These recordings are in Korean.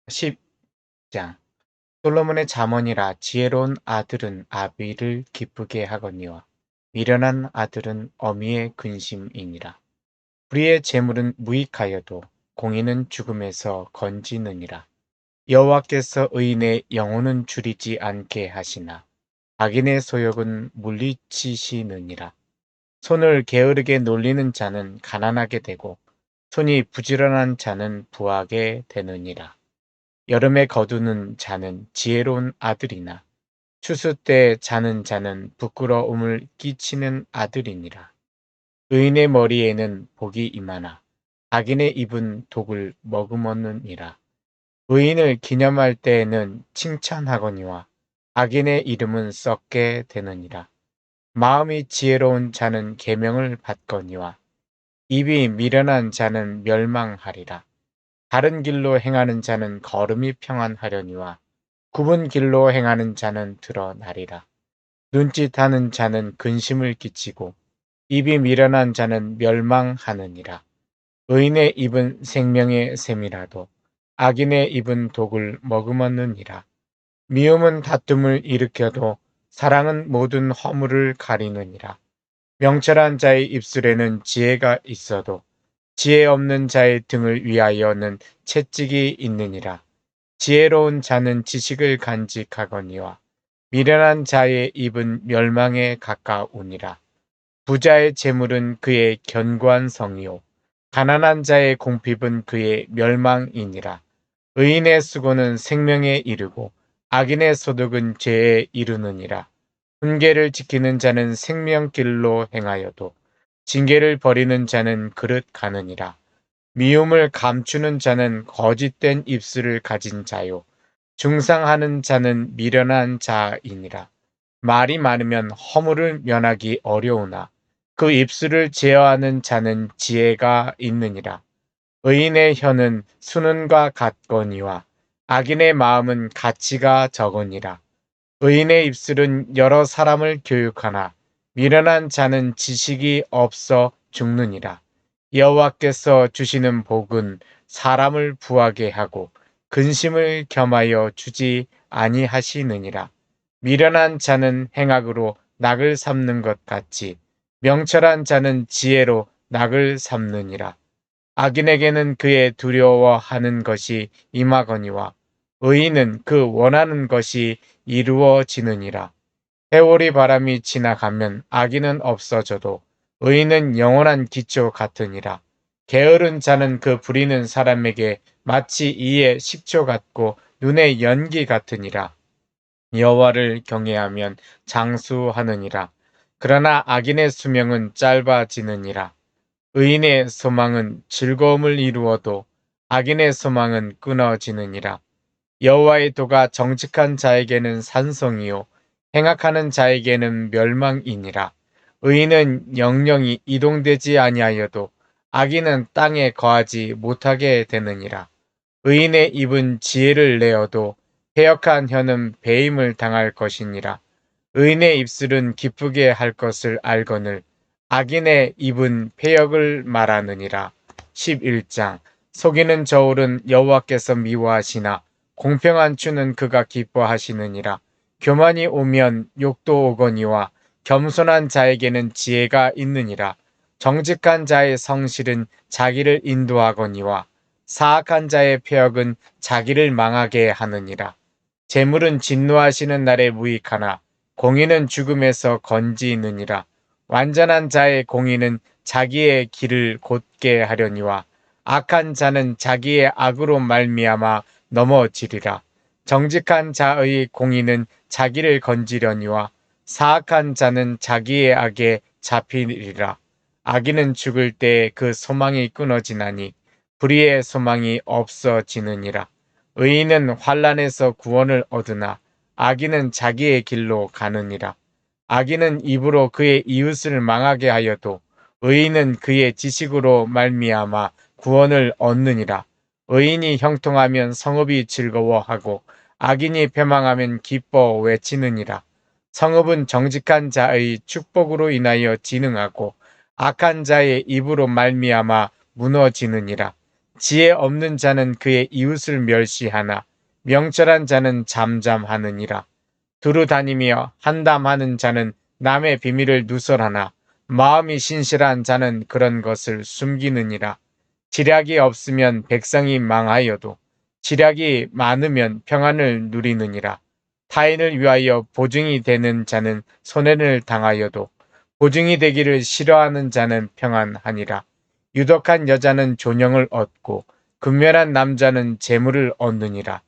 10장 솔로몬의 잠언이라 지혜로운 아들은 아비를 기쁘게 하거니와 미련한 아들은 어미의 근심이니라. 불의의 재물은 무익하여도 공의는 죽음에서 건지느니라. 여호와께서 의인의 영혼은 줄이지 않게 하시나 악인의 소욕은 물리치시느니라. 손을 게으르게 놀리는 자는 가난하게 되고 손이 부지런한 자는 부하게 되느니라. 여름에 거두는 자는 지혜로운 아들이나 추수 때 자는 자는 부끄러움을 끼치는 아들이니라. 의인의 머리에는 복이 임하나 악인의 입은 독을 머금었느니라. 의인을 기념할 때에는 칭찬하거니와 악인의 이름은 썩게 되느니라. 마음이 지혜로운 자는 계명을 받거니와 입이 미련한 자는 멸망하리라. 바른 길로 행하는 자는 걸음이 평안하려니와 굽은 길로 행하는 자는 드러나리라. 눈짓하는 자는 근심을 끼치고 입이 미련한 자는 멸망하느니라. 의인의 입은 생명의 샘이라도 악인의 입은 독을 머금었느니라. 미움은 다툼을 일으켜도 사랑은 모든 허물을 가리느니라. 명철한 자의 입술에는 지혜가 있어도 지혜 없는 자의 등을 위하여는 채찍이 있느니라. 지혜로운 자는 지식을 간직하거니와 미련한 자의 입은 멸망에 가까우니라. 부자의 재물은 그의 견고한 성이요 가난한 자의 공핍은 그의 멸망이니라. 의인의 수고는 생명에 이르고 악인의 소득은 죄에 이르느니라. 훈계를 지키는 자는 생명길로 행하여도 징계를 버리는 자는 그릇 가느니라. 미움을 감추는 자는 거짓된 입술을 가진 자요 중상하는 자는 미련한 자이니라. 말이 많으면 허물을 면하기 어려우나 그 입술을 제어하는 자는 지혜가 있느니라. 의인의 혀는 수는과 같거니와 악인의 마음은 가치가 적으니라. 의인의 입술은 여러 사람을 교육하나 미련한 자는 지식이 없어 죽느니라. 여호와께서 주시는 복은 사람을 부하게 하고 근심을 겸하여 주지 아니하시느니라. 미련한 자는 행악으로 낙을 삼는 것 같이 명철한 자는 지혜로 낙을 삼느니라. 악인에게는 그의 두려워하는 것이 임하거니와 의인은 그 원하는 것이 이루어지느니라. 해오리 바람이 지나가면 악인은 없어져도 의인은 영원한 기초 같으니라. 게으른 자는 그 부리는 사람에게 마치 이의 식초 같고 눈의 연기 같으니라. 여호와를 경외하면 장수하느니라. 그러나 악인의 수명은 짧아지느니라. 의인의 소망은 즐거움을 이루어도 악인의 소망은 끊어지느니라. 여호와의 도가 정직한 자에게는 산성이요 행악하는 자에게는 멸망이니라. 의인은 영영이 이동되지 아니하여도 악인은 땅에 거하지 못하게 되느니라. 의인의 입은 지혜를 내어도 패역한 혀는 배임을 당할 것이니라. 의인의 입술은 기쁘게 할 것을 알거늘 악인의 입은 패역을 말하느니라. 11장 속이는 저울은 여호와께서 미워하시나 공평한 추는 그가 기뻐하시느니라. 교만이 오면 욕도 오거니와 겸손한 자에게는 지혜가 있느니라. 정직한 자의 성실은 자기를 인도하거니와 사악한 자의 패역은 자기를 망하게 하느니라. 재물은 진노하시는 날에 무익하나 공의는 죽음에서 건지느니라. 완전한 자의 공의는 자기의 길을 곧게 하려니와 악한 자는 자기의 악으로 말미암아 넘어지리라. 정직한 자의 공의는 자기를 건지려니와 사악한 자는 자기의 악에 잡히리라. 악인은 죽을 때에 그 소망이 끊어지나니 불의의 소망이 없어지느니라. 의인은 환난에서 구원을 얻으나 악인은 자기의 길로 가느니라. 악인은 입으로 그의 이웃을 망하게 하여도 의인은 그의 지식으로 말미암아 구원을 얻느니라. 의인이 형통하면 성읍이 즐거워하고 악인이 패망하면 기뻐 외치느니라. 성읍은 정직한 자의 축복으로 인하여 진흥하고 악한 자의 입으로 말미암아 무너지느니라. 지혜 없는 자는 그의 이웃을 멸시하나 명철한 자는 잠잠하느니라. 두루 다니며 한담하는 자는 남의 비밀을 누설하나 마음이 신실한 자는 그런 것을 숨기느니라. 지략이 없으면 백성이 망하여도 지략이 많으면 평안을 누리느니라. 타인을 위하여 보증이 되는 자는 손해를 당하여도 보증이 되기를 싫어하는 자는 평안하니라. 유덕한 여자는 존영을 얻고 근면한 남자는 재물을 얻느니라.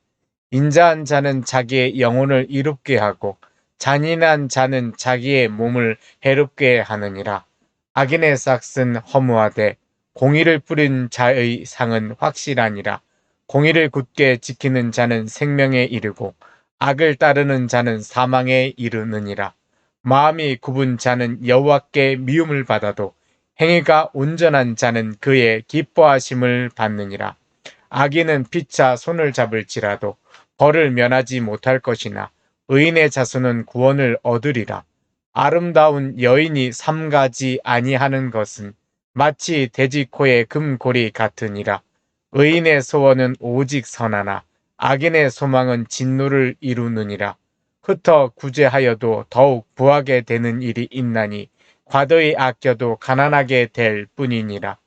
인자한 자는 자기의 영혼을 이롭게 하고 잔인한 자는 자기의 몸을 해롭게 하느니라. 악인의 싹은 허무하되 공의를 뿌린 자의 상은 확실하니라. 공의를 굳게 지키는 자는 생명에 이르고 악을 따르는 자는 사망에 이르느니라. 마음이 굽은 자는 여호와께 미움을 받아도 행위가 온전한 자는 그의 기뻐하심을 받느니라. 악인은 피차 손을 잡을지라도 벌을 면하지 못할 것이나 의인의 자손은 구원을 얻으리라. 아름다운 여인이 삼가지 아니하는 것은 마치 돼지코의 금고리 같으니라. 의인의 소원은 오직 선하나 악인의 소망은 진노를 이루느니라. 흩어 구제하여도 더욱 부하게 되는 일이 있나니 과도히 아껴도 가난하게 될 뿐이니라.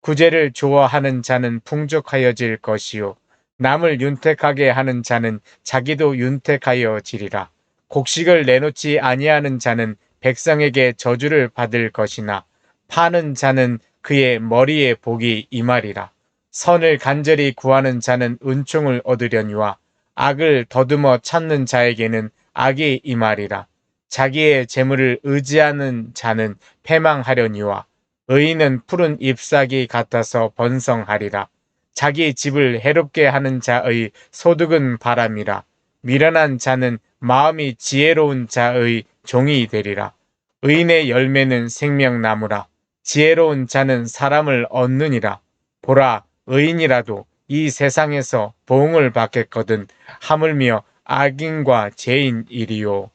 구제를 좋아하는 자는 풍족하여질 것이요 남을 윤택하게 하는 자는 자기도 윤택하여지리라. 곡식을 내놓지 아니하는 자는 백성에게 저주를 받을 것이나 파는 자는 그의 머리에 복이 임하리라. 선을 간절히 구하는 자는 은총을 얻으려니와 악을 더듬어 찾는 자에게는 악이 임하리라. 자기의 재물을 의지하는 자는 패망하려니와 의인은 푸른 잎사귀 같아서 번성하리라. 자기 집을 해롭게 하는 자의 소득은 바람이라. 미련한 자는 마음이 지혜로운 자의 종이 되리라. 의인의 열매는 생명나무라. 지혜로운 자는 사람을 얻느니라. 보라, 의인이라도 이 세상에서 보응을 받겠거든 하물며 악인과 죄인이리요.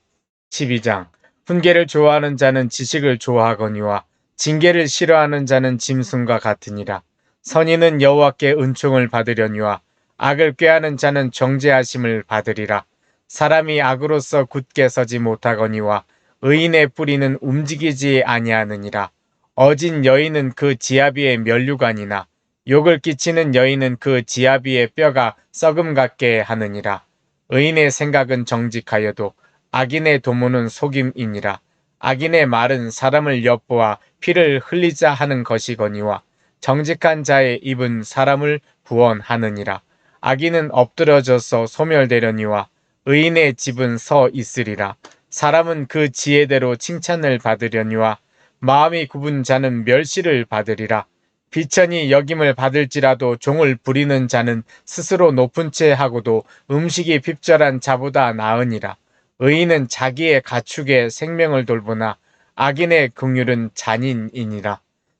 12장. 훈계를 좋아하는 자는 지식을 좋아하거니와 징계를 싫어하는 자는 짐승과 같으니라. 선인은 여호와께 은총을 받으려니와 악을 꾀하는 자는 정죄하심을 받으리라. 사람이 악으로서 굳게 서지 못하거니와 의인의 뿌리는 움직이지 아니하느니라. 어진 여인은 그 지아비의 면류관이나 욕을 끼치는 여인은 그 지아비의 뼈가 썩음 같게 하느니라. 의인의 생각은 정직하여도 악인의 도모는 속임이니라. 악인의 말은 사람을 엿보아 피를 흘리자 하는 것이거니와 정직한 자의 입은 사람을 구원하느니라. 악인은 엎드러져서 소멸되려니와 의인의 집은 서 있으리라. 사람은 그 지혜대로 칭찬을 받으려니와 마음이 굽은 자는 멸시를 받으리라. 비천이 여김을 받을지라도 종을 부리는 자는 스스로 높은 채 하고도 음식이 핍절한 자보다 나으니라. 의인은 자기의 가축의 생명을 돌보나 악인의 긍휼은 잔인이니라.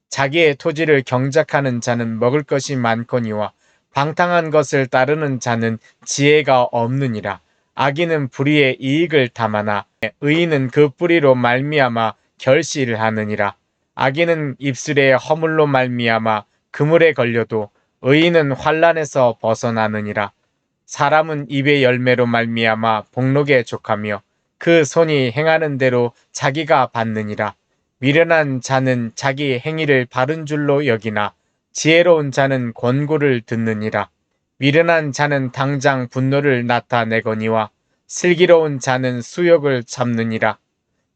자기의 토지를 경작하는 자는 먹을 것이 많거니와 방탕한 것을 따르는 자는 지혜가 없느니라. 악인은 불의의 이익을 담아나 의인은 그 뿌리로 말미암아 결실을 하느니라. 악인은 입술의 허물로 말미암아 그물에 걸려도 의인은 환난에서 벗어나느니라. 사람은 입의 열매로 말미암아 복록에 족하며 그 손이 행하는 대로 자기가 받느니라. 미련한 자는 자기 행위를 바른 줄로 여기나 지혜로운 자는 권고를 듣느니라. 미련한 자는 당장 분노를 나타내거니와 슬기로운 자는 수욕을 참느니라.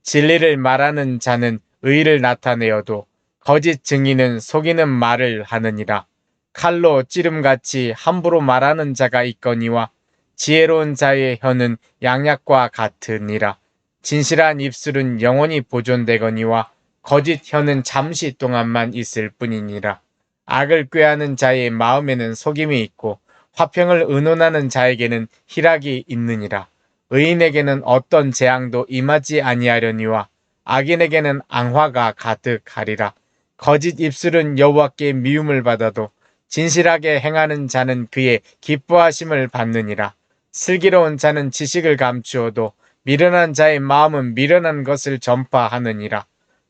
진리를 말하는 자는 의를 나타내어도 거짓 증인은 속이는 말을 하느니라. 칼로 찌름같이 함부로 말하는 자가 있거니와 지혜로운 자의 혀는 양약과 같으니라. 진실한 입술은 영원히 보존되거니와 거짓 혀는 잠시 동안만 있을 뿐이니라. 악을 꾀하는 자의 마음에는 속임이 있고 화평을 의논하는 자에게는 희락이 있느니라. 의인에게는 어떤 재앙도 임하지 아니하려니와 악인에게는 앙화가 가득하리라. 거짓 입술은 여호와께 미움을 받아도 진실하게 행하는 자는 그의 기뻐하심을 받느니라. 슬기로운 자는 지식을 감추어도 미련한 자의 마음은 미련한 것을 전파하느니라.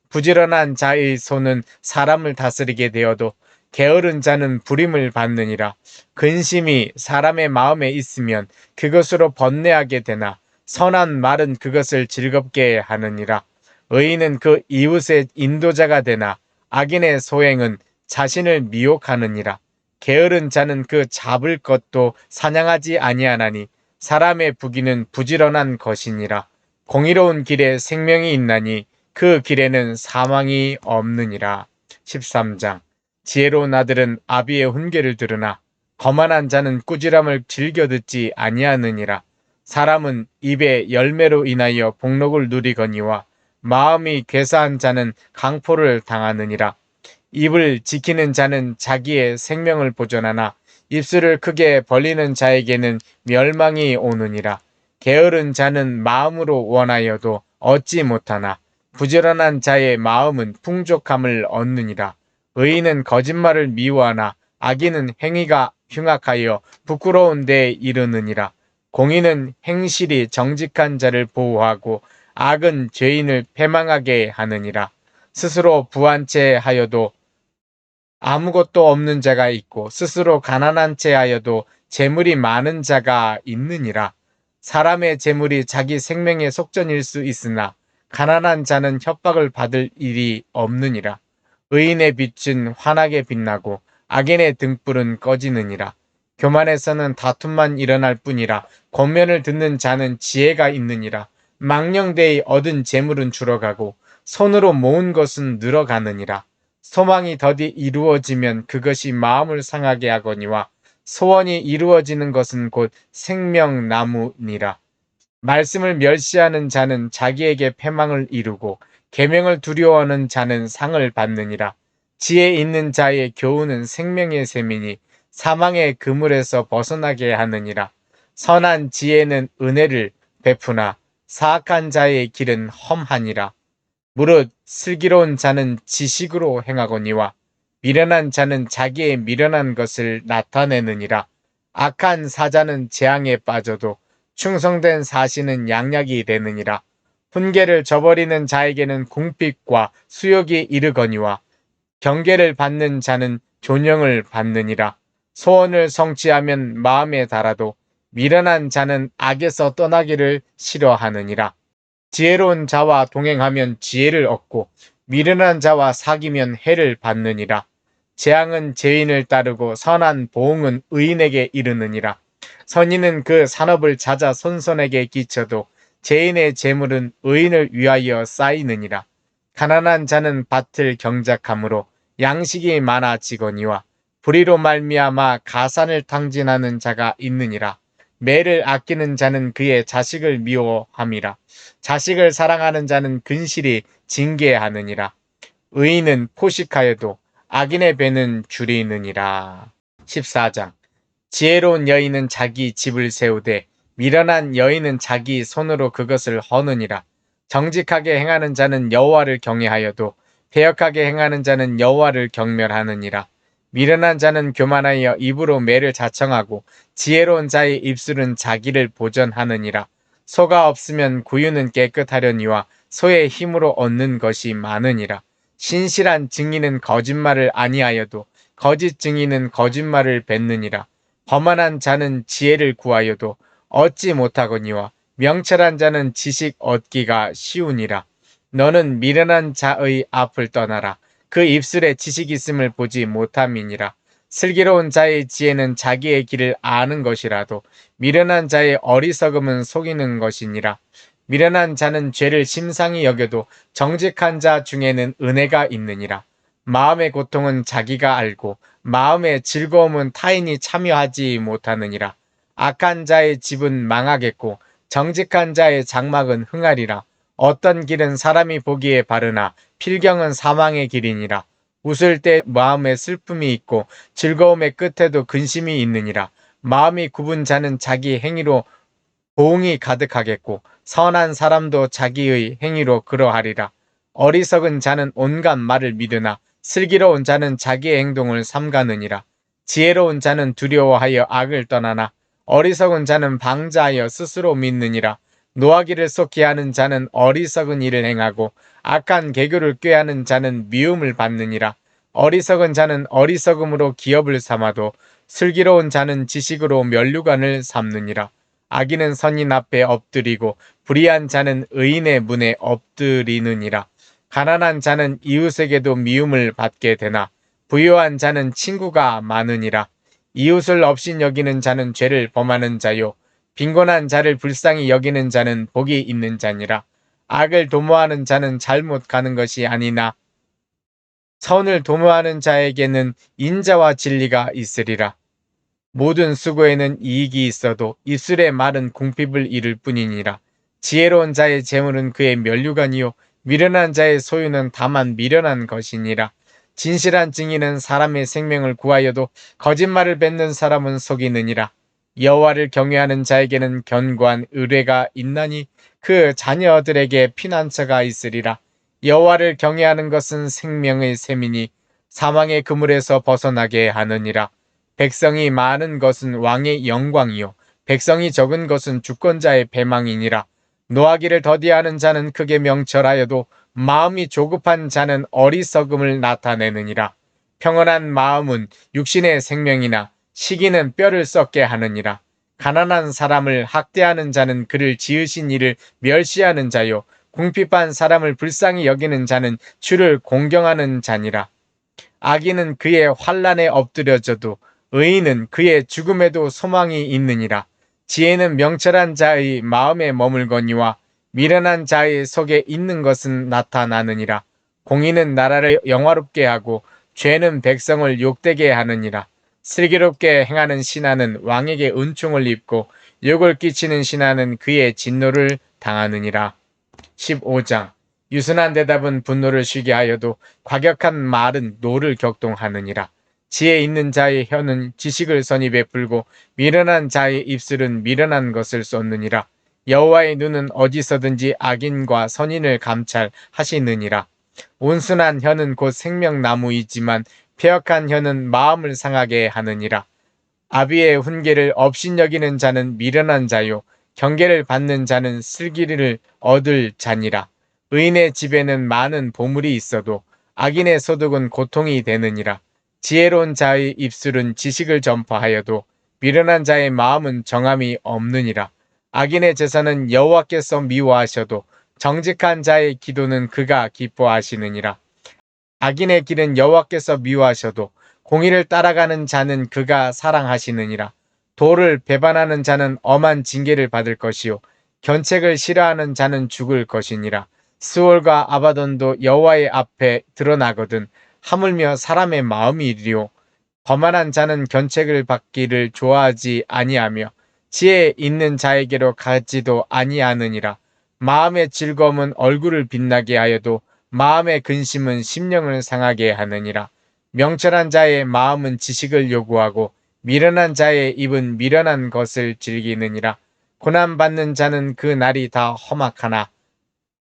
부지런한 자의 손은 사람을 다스리게 되어도 게으른 자는 부림을 받느니라. 근심이 사람의 마음에 있으면 그것으로 번뇌하게 되나 선한 말은 그것을 즐겁게 하느니라. 의인은 그 이웃의 인도자가 되나 악인의 소행은 자신을 미혹하느니라. 게으른 자는 그 잡을 것도 사냥하지 아니하나니 사람의 부귀는 부지런한 것이니라. 공의로운 길에 생명이 있나니 그 길에는 사망이 없느니라. 13장. 지혜로운 아들은 아비의 훈계를 들으나 거만한 자는 꾸지람을 즐겨 듣지 아니하느니라. 사람은 입의 열매로 인하여 복록을 누리거니와 마음이 괴사한 자는 강포를 당하느니라. 입을 지키는 자는 자기의 생명을 보존하나 입술을 크게 벌리는 자에게는 멸망이 오느니라. 게으른 자는 마음으로 원하여도 얻지 못하나 부지런한 자의 마음은 풍족함을 얻느니라. 의인은 거짓말을 미워하나 악인은 행위가 흉악하여 부끄러운 데에 이르느니라. 공의는 행실이 정직한 자를 보호하고 악은 죄인을 패망하게 하느니라. 스스로 부한 채 하여도 아무것도 없는 자가 있고 스스로 가난한 채 하여도 재물이 많은 자가 있느니라. 사람의 재물이 자기 생명의 속전일 수 있으나 가난한 자는 협박을 받을 일이 없느니라. 의인의 빛은 환하게 빛나고 악인의 등불은 꺼지느니라. 교만에서는 다툼만 일어날 뿐이라 권면을 듣는 자는 지혜가 있느니라. 망령되이 얻은 재물은 줄어가고 손으로 모은 것은 늘어가느니라. 소망이 더디 이루어지면 그것이 마음을 상하게 하거니와 소원이 이루어지는 것은 곧 생명나무니라. 말씀을 멸시하는 자는 자기에게 패망을 이루고 계명을 두려워하는 자는 상을 받느니라. 지혜 있는 자의 교훈은 생명의 셈이니 사망의 그물에서 벗어나게 하느니라. 선한 지혜는 은혜를 베푸나 사악한 자의 길은 험하니라. 무릇 슬기로운 자는 지식으로 행하거니와 미련한 자는 자기의 미련한 것을 나타내느니라. 악한 사자는 재앙에 빠져도 충성된 사시는 양약이 되느니라. 훈계를 저버리는 자에게는 궁핍과 수욕이 이르거니와 경계를 받는 자는 존영을 받느니라. 소원을 성취하면 마음에 달아도 미련한 자는 악에서 떠나기를 싫어하느니라. 지혜로운 자와 동행하면 지혜를 얻고 미련한 자와 사귀면 해를 받느니라. 재앙은 죄인을 따르고 선한 보응은 의인에게 이르느니라. 선인은 그 산업을 찾아 손손에게 끼쳐도 죄인의 재물은 의인을 위하여 쌓이느니라. 가난한 자는 밭을 경작함으로 양식이 많아지거니와 불의로 말미암아 가산을 탕진하는 자가 있느니라. 매를 아끼는 자는 그의 자식을 미워함이라. 자식을 사랑하는 자는 근실이 징계하느니라. 의인은 포식하여도 악인의 배는 줄이느니라. 14장. 지혜로운 여인은 자기 집을 세우되 미련한 여인은 자기 손으로 그것을 허느니라. 정직하게 행하는 자는 여호와를 경외하여도 패역하게 행하는 자는 여호와를 경멸하느니라. 미련한 자는 교만하여 입으로 매를 자청하고 지혜로운 자의 입술은 자기를 보전하느니라. 소가 없으면 구유는 깨끗하려니와 소의 힘으로 얻는 것이 많으니라. 신실한 증인은 거짓말을 아니하여도 거짓 증인은 거짓말을 뱉느니라. 거만한 자는 지혜를 구하여도 얻지 못하거니와 명철한 자는 지식 얻기가 쉬우니라. 너는 미련한 자의 앞을 떠나라. 그 입술에 지식 있음을 보지 못함이니라. 슬기로운 자의 지혜는 자기의 길을 아는 것이라도 미련한 자의 어리석음은 속이는 것이니라. 미련한 자는 죄를 심상히 여겨도 정직한 자 중에는 은혜가 있느니라. 마음의 고통은 자기가 알고 마음의 즐거움은 타인이 참여하지 못하느니라. 악한 자의 집은 망하겠고 정직한 자의 장막은 흥하리라. 어떤 길은 사람이 보기에 바르나 필경은 사망의 길이니라. 웃을 때 마음에 슬픔이 있고 즐거움의 끝에도 근심이 있느니라. 마음이 굽은 자는 자기 행위로 보응이 가득하겠고 선한 사람도 자기의 행위로 그러하리라. 어리석은 자는 온갖 말을 믿으나 슬기로운 자는 자기의 행동을 삼가느니라. 지혜로운 자는 두려워하여 악을 떠나나 어리석은 자는 방자하여 스스로 믿느니라. 노하기를 쏟게 하는 자는 어리석은 일을 행하고 악한 계교를 꾀하는 자는 미움을 받느니라. 어리석은 자는 어리석음으로 기업을 삼아도 슬기로운 자는 지식으로 면류관을 삼느니라. 악인은 선인 앞에 엎드리고 불의한 자는 의인의 문에 엎드리느니라. 가난한 자는 이웃에게도 미움을 받게 되나 부유한 자는 친구가 많으니라. 이웃을 업신 여기는 자는 죄를 범하는 자요 빈곤한 자를 불쌍히 여기는 자는 복이 있는 자니라. 악을 도모하는 자는 잘못 가는 것이 아니나 선을 도모하는 자에게는 인자와 진리가 있으리라. 모든 수고에는 이익이 있어도 입술의 말은 궁핍을 이룰 뿐이니라. 지혜로운 자의 재물은 그의 면류관이요 미련한 자의 소유는 다만 미련한 것이니라. 진실한 증인은 사람의 생명을 구하여도 거짓말을 뱉는 사람은 속이느니라. 여호와를 경외하는 자에게는 견고한 의뢰가 있나니 그 자녀들에게 피난처가 있으리라. 여호와를 경외하는 것은 생명의 셈이니 사망의 그물에서 벗어나게 하느니라. 백성이 많은 것은 왕의 영광이요 백성이 적은 것은 주권자의 배망이니라. 노하기를 더디하는 자는 크게 명철하여도 마음이 조급한 자는 어리석음을 나타내느니라. 평온한 마음은 육신의 생명이나 시기는 뼈를 썩게 하느니라. 가난한 사람을 학대하는 자는 그를 지으신 이를 멸시하는 자요 궁핍한 사람을 불쌍히 여기는 자는 주를 공경하는 자니라. 악인은 그의 환난에 엎드려져도 의인은 그의 죽음에도 소망이 있느니라. 지혜는 명철한 자의 마음에 머물거니와 미련한 자의 속에 있는 것은 나타나느니라. 공의는 나라를 영화롭게 하고 죄는 백성을 욕되게 하느니라. 슬기롭게 행하는 신하는 왕에게 은총을 입고 욕을 끼치는 신하는 그의 진노를 당하느니라. 15장 유순한 대답은 분노를 쉬게 하여도 과격한 말은 노를 격동하느니라. 지혜 있는 자의 혀는 지식을 선히 베풀고 미련한 자의 입술은 미련한 것을 쏟느니라. 여호와의 눈은 어디서든지 악인과 선인을 감찰하시느니라. 온순한 혀는 곧 생명나무이지만 패역한 혀는 마음을 상하게 하느니라. 아비의 훈계를 업신여기는 자는 미련한 자요 경계를 받는 자는 슬기를 얻을 자니라. 의인의 집에는 많은 보물이 있어도 악인의 소득은 고통이 되느니라. 지혜로운 자의 입술은 지식을 전파하여도 미련한 자의 마음은 정함이 없느니라. 악인의 제사는 여호와께서 미워하셔도 정직한 자의 기도는 그가 기뻐하시느니라. 악인의 길은 여호와께서 미워하셔도 공의를 따라가는 자는 그가 사랑하시느니라. 도를 배반하는 자는 엄한 징계를 받을 것이요 견책을 싫어하는 자는 죽을 것이니라. 스올과 아바돈도 여호와의 앞에 드러나거든 하물며 사람의 마음이리요 거만한 자는 견책을 받기를 좋아하지 아니하며 지혜 있는 자에게로 가지도 아니하느니라. 마음의 즐거움은 얼굴을 빛나게 하여도 마음의 근심은 심령을 상하게 하느니라. 명철한 자의 마음은 지식을 요구하고 미련한 자의 입은 미련한 것을 즐기느니라. 고난받는 자는 그 날이 다 험악하나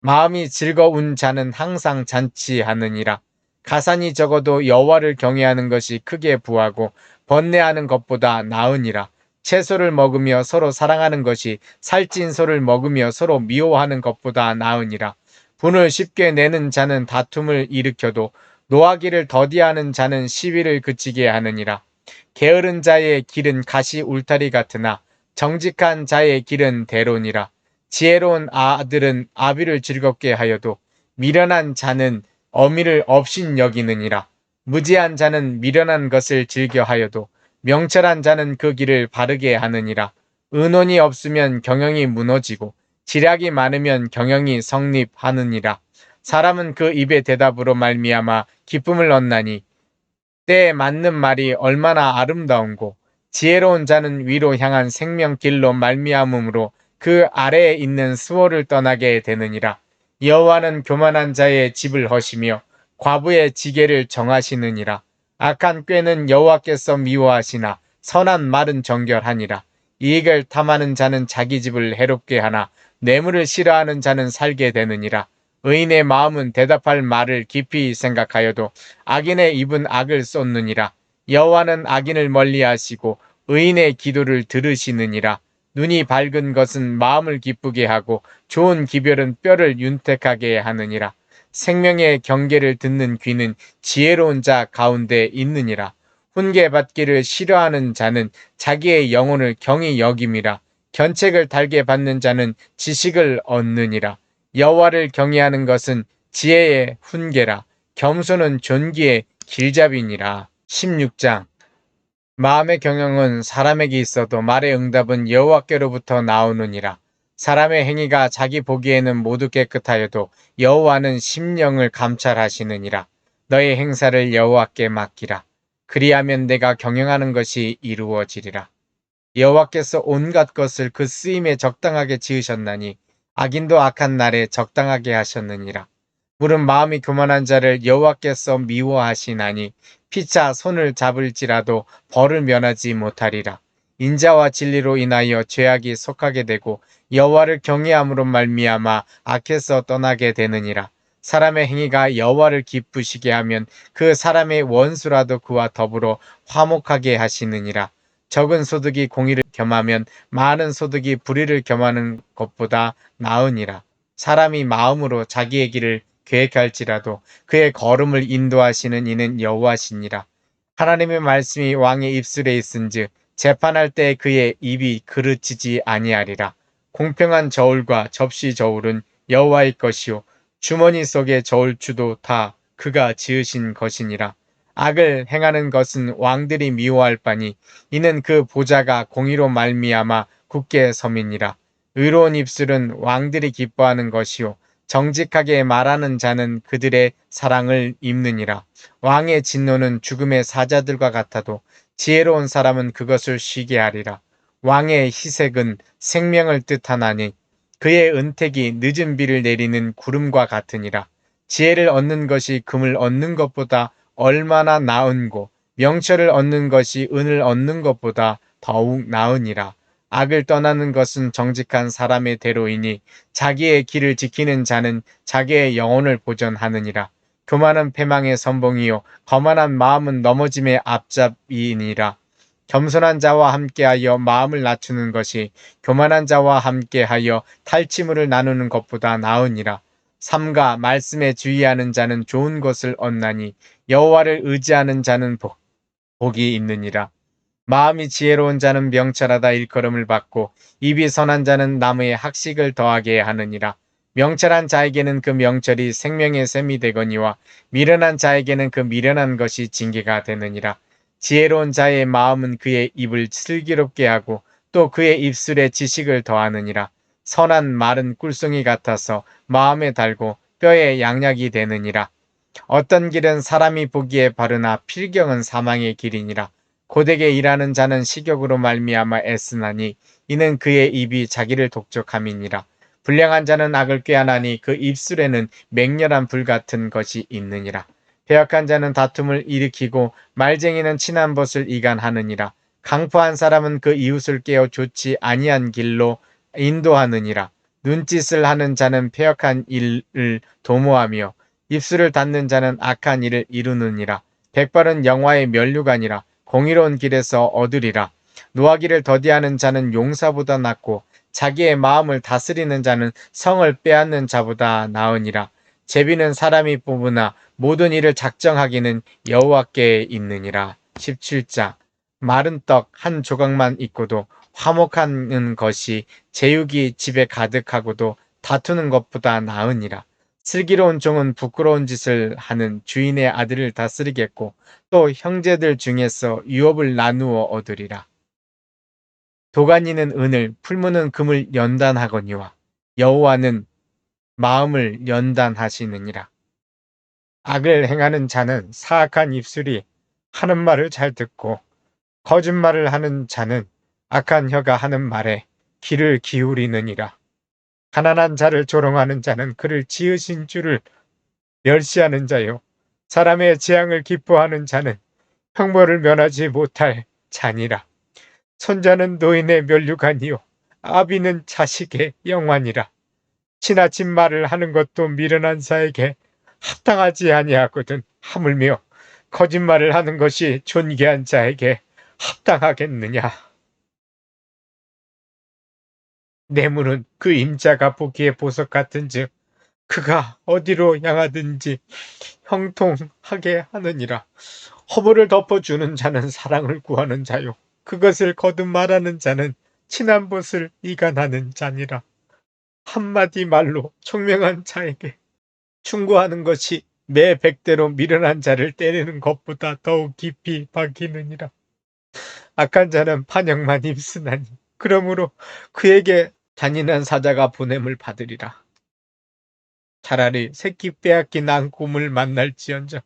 마음이 즐거운 자는 항상 잔치하느니라. 가산이 적어도 여호와를 경외하는 것이 크게 부하고 번뇌하는 것보다 나으니라. 채소를 먹으며 서로 사랑하는 것이 살찐 소를 먹으며 서로 미워하는 것보다 나으니라. 분을 쉽게 내는 자는 다툼을 일으켜도 노하기를 더디하는 자는 시위를 그치게 하느니라. 게으른 자의 길은 가시 울타리 같으나 정직한 자의 길은 대로니라. 지혜로운 아들은 아비를 즐겁게 하여도 미련한 자는 어미를 업신 여기느니라. 무지한 자는 미련한 것을 즐겨 하여도 명철한 자는 그 길을 바르게 하느니라. 의논이 없으면 경영이 무너지고 지략이 많으면 경영이 성립하느니라. 사람은 그 입의 대답으로 말미암아 기쁨을 얻나니 때에 맞는 말이 얼마나 아름다운고 지혜로운 자는 위로 향한 생명길로 말미암음으로 그 아래에 있는 수월을 떠나게 되느니라. 여호와는 교만한 자의 집을 허시며 과부의 지게를 정하시느니라. 악한 꾀는 여호와께서 미워하시나 선한 말은 정결하니라. 이익을 탐하는 자는 자기 집을 해롭게 하나 뇌물을 싫어하는 자는 살게 되느니라. 의인의 마음은 대답할 말을 깊이 생각하여도 악인의 입은 악을 쏟느니라. 여호와는 악인을 멀리하시고 의인의 기도를 들으시느니라. 눈이 밝은 것은 마음을 기쁘게 하고 좋은 기별은 뼈를 윤택하게 하느니라. 생명의 경계를 듣는 귀는 지혜로운 자 가운데 있느니라. 훈계받기를 싫어하는 자는 자기의 영혼을 경히 여김이라. 견책을 달게 받는 자는 지식을 얻느니라. 여호와를 경외하는 것은 지혜의 훈계라. 겸손은 존귀의 길잡이니라. 16장. 마음의 경영은 사람에게 있어도 말의 응답은 여호와께로부터 나오느니라. 사람의 행위가 자기 보기에는 모두 깨끗하여도 여호와는 심령을 감찰하시느니라. 너의 행사를 여호와께 맡기라. 그리하면 내가 경영하는 것이 이루어지리라. 여호와께서 온갖 것을 그 쓰임에 적당하게 지으셨나니 악인도 악한 날에 적당하게 하셨느니라. 물은 마음이 교만한 자를 여호와께서 미워하시나니 피차 손을 잡을지라도 벌을 면하지 못하리라. 인자와 진리로 인하여 죄악이 속하게 되고 여호와를 경외함으로 말미암아 악에서 떠나게 되느니라. 사람의 행위가 여호와를 기쁘시게 하면 그 사람의 원수라도 그와 더불어 화목하게 하시느니라. 적은 소득이 공의를 겸하면 많은 소득이 불의를 겸하는 것보다 나으니라. 사람이 마음으로 자기의 길을 계획할지라도 그의 걸음을 인도하시는 이는 여호와시니라. 하나님의 말씀이 왕의 입술에 있은즉 재판할 때 그의 입이 그르치지 아니하리라. 공평한 저울과 접시 저울은 여호와의 것이요 주머니 속의 저울추도 다 그가 지으신 것이니라. 악을 행하는 것은 왕들이 미워할 바니 이는 그 보좌가 공의로 말미암아 굳게 섬이니라. 의로운 입술은 왕들이 기뻐하는 것이요 정직하게 말하는 자는 그들의 사랑을 입느니라. 왕의 진노는 죽음의 사자들과 같아도 지혜로운 사람은 그것을 쉬게 하리라. 왕의 희색은 생명을 뜻하나니 그의 은택이 늦은 비를 내리는 구름과 같으니라. 지혜를 얻는 것이 금을 얻는 것보다 얼마나 나은고 명철을 얻는 것이 은을 얻는 것보다 더욱 나으니라. 악을 떠나는 것은 정직한 사람의 대로이니 자기의 길을 지키는 자는 자기의 영혼을 보전하느니라. 교만은 패망의 선봉이요 거만한 마음은 넘어짐의 앞잡이니라. 겸손한 자와 함께하여 마음을 낮추는 것이 교만한 자와 함께하여 탈취물을 나누는 것보다 나으니라. 삼가 말씀에 주의하는 자는 좋은 것을 얻나니 여호와를 의지하는 자는 복이 있느니라. 마음이 지혜로운 자는 명철하다 일컬음을 받고 입이 선한 자는 나무에 학식을 더하게 하느니라. 명철한 자에게는 그 명철이 생명의 샘이 되거니와 미련한 자에게는 그 미련한 것이 징계가 되느니라. 지혜로운 자의 마음은 그의 입을 슬기롭게 하고 또 그의 입술에 지식을 더하느니라. 선한 말은 꿀송이 같아서 마음에 달고 뼈에 양약이 되느니라. 어떤 길은 사람이 보기에 바르나 필경은 사망의 길이니라. 고되게 일하는 자는 식욕으로 말미암아 애쓰나니 이는 그의 입이 자기를 독촉함이니라. 불량한 자는 악을 꾀하나니 그 입술에는 맹렬한 불 같은 것이 있느니라. 배역한 자는 다툼을 일으키고 말쟁이는 친한 벗을 이간하느니라. 강포한 사람은 그 이웃을 깨어 좋지 아니한 길로 인도하느니라. 눈짓을 하는 자는 패역한 일을 도모하며 입술을 닫는 자는 악한 일을 이루느니라. 백발은 영화의 면류관이라. 공의로운 길에서 얻으리라. 노하기를 더디하는 자는 용사보다 낫고 자기의 마음을 다스리는 자는 성을 빼앗는 자보다 나으니라. 제비는 사람이 뽑으나 모든 일을 작정하기는 여호와께 있느니라. 17장. 마른 떡 한 조각만 있고도 화목하는 것이 제육이 집에 가득하고도 다투는 것보다 나으니라. 슬기로운 종은 부끄러운 짓을 하는 주인의 아들을 다스리겠고 또 형제들 중에서 유업을 나누어 얻으리라. 도가니는 은을 풀무는 금을 연단하거니와 여호와는 마음을 연단하시느니라. 악을 행하는 자는 사악한 입술이 하는 말을 잘 듣고 거짓말을 하는 자는 악한 혀가 하는 말에 귀를 기울이느니라. 가난한 자를 조롱하는 자는 그를 지으신 주를 멸시하는 자요 사람의 재앙을 기뻐하는 자는 형벌을 면하지 못할 자니라. 손자는 노인의 면류관이요 아비는 자식의 영환이라. 지나친 말을 하는 것도 미련한 자에게 합당하지 아니하거든 하물며 거짓말을 하는 것이 존귀한 자에게 합당하겠느냐. 뇌물은 그 임자가 보기에 보석 같은즉 그가 어디로 향하든지 형통하게 하느니라. 허물을 덮어주는 자는 사랑을 구하는 자요. 그것을 거듭 말하는 자는 친한 벗을 이간하는 자니라. 한마디 말로 총명한 자에게 충고하는 것이 매 백대로 미련한 자를 때리는 것보다 더욱 깊이 박히느니라. 악한 자는 반역만 입쓰나니 그러므로 그에게 잔인한 사자가 보냄을 받으리라. 차라리 새끼 빼앗긴 앙곰을 만날지언정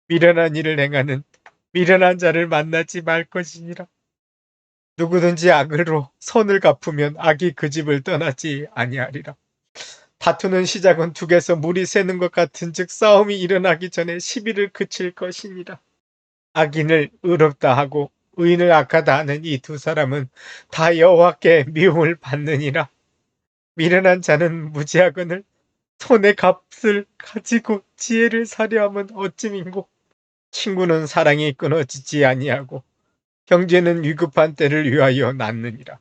미련한 일을 행하는 미련한 자를 만나지 말 것이니라. 누구든지 악으로 선을 갚으면 악이 그 집을 떠나지 아니하리라. 다투는 시작은 둑에서 물이 새는 것 같은즉 싸움이 일어나기 전에 시비를 그칠 것이니라. 악인을 의롭다 하고 의인을 악하다 하는 이 두 사람은 다 여호와께 미움을 받느니라. 미련한 자는 무지하거늘 손의 값을 가지고 지혜를 사려함은 어찌민고. 친구는 사랑이 끊어지지 아니하고 형제는 위급한 때를 위하여 낳느니라.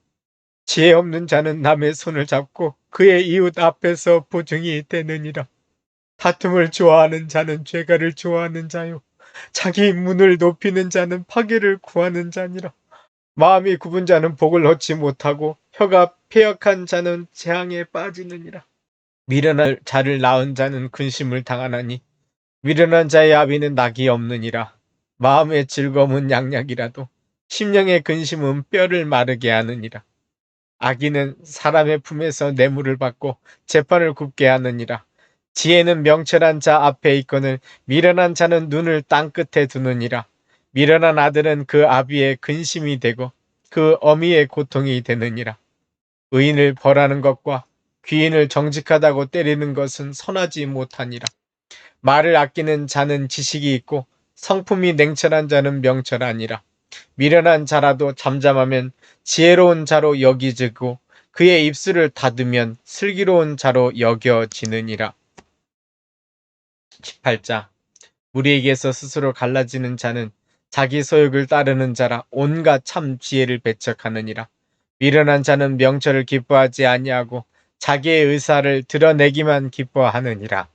지혜 없는 자는 남의 손을 잡고 그의 이웃 앞에서 보증이 되느니라. 다툼을 좋아하는 자는 죄가를 좋아하는 자요 자기 문을 높이는 자는 파괴를 구하는 자니라. 마음이 굽은 자는 복을 얻지 못하고 혀가 패역한 자는 재앙에 빠지느니라. 미련한 자를 낳은 자는 근심을 당하나니 미련한 자의 아비는 낙이 없느니라. 마음의 즐거움은 양약이라도 심령의 근심은 뼈를 마르게 하느니라. 악인은 사람의 품에서 뇌물을 받고 재판을 굽게 하느니라. 지혜는 명철한 자 앞에 있거늘 미련한 자는 눈을 땅끝에 두느니라. 미련한 아들은 그 아비의 근심이 되고 그 어미의 고통이 되느니라. 의인을 벌하는 것과 귀인을 정직하다고 때리는 것은 선하지 못하니라. 말을 아끼는 자는 지식이 있고 성품이 냉철한 자는 명철하니라. 미련한 자라도 잠잠하면 지혜로운 자로 여기지고 그의 입술을 닫으면 슬기로운 자로 여겨지느니라. 18장 무리에게서 스스로 갈라지는 자는 자기 소욕을 따르는 자라 온갖 참 지혜를 배척하느니라. 미련한 자는 명철을 기뻐하지 아니하고 자기의 의사를 드러내기만 기뻐하느니라.